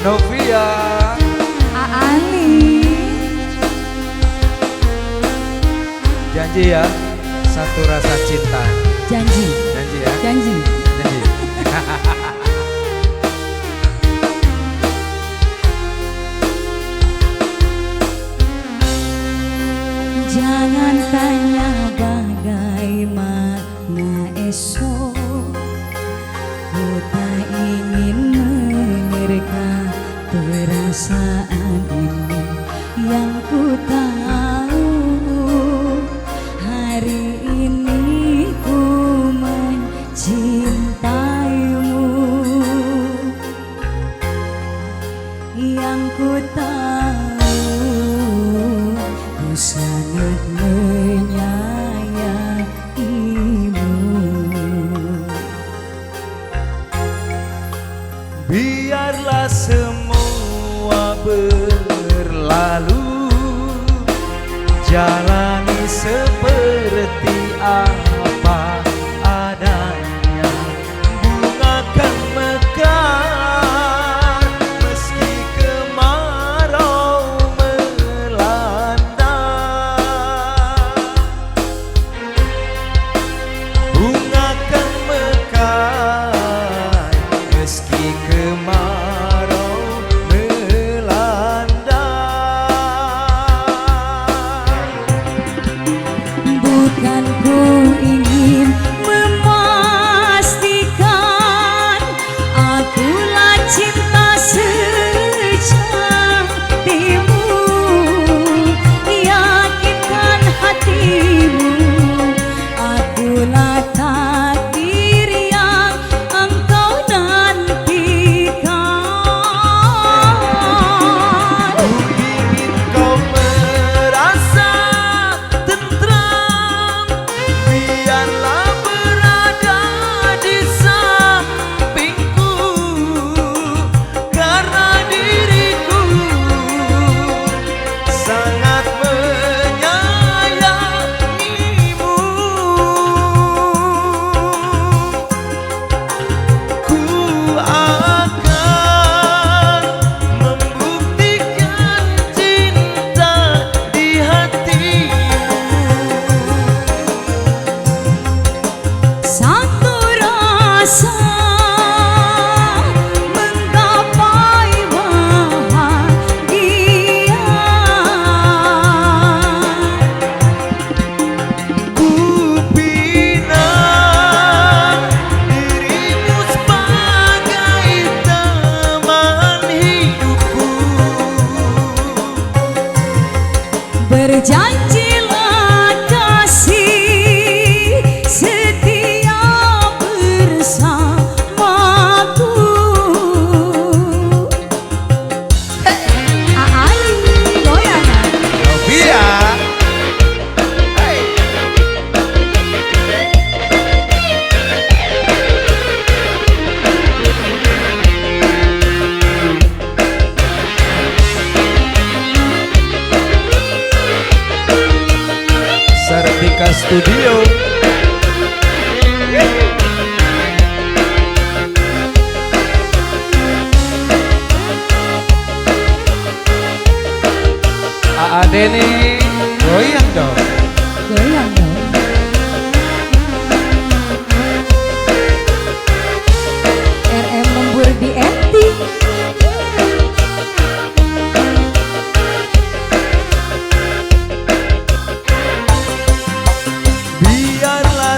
Novia, Ali. janji ya, satu rasa cinta. Janji. Janji ya. Janji. Janji. Jangan tanya bagaimana esok, ku tak ingin menerka perasaan ini. Yang ku tahu hari ini ku mencintaimu. Yang ku tahu ku sangat menyayangimu. Biarlah semua berlalu, jalani seperti apa adanya. Bunga kan mekar meski kemarau melanda. Bunga kan mekar meski kemarau melanda. Bukan ku ingin memastikan akulah cinta sejatimu. Yakinkan hatimu, akulah takdir yang engkau nantikan. Ingin kau merasa tentram, biarlah berada di sampingku, karena diriku sangat menyayangimu. Ku akan membuktikan cinta di hatimu. Satu rasa menggapai bahagia. Ku bina dirimu sebagai teman hidupku. Berjanjilah kasih setia bersamaku. Ali goyangan. Novia. Sartika Studio. Deni, goyang dong. Goyang dong. RM lembur di MT. Biarlah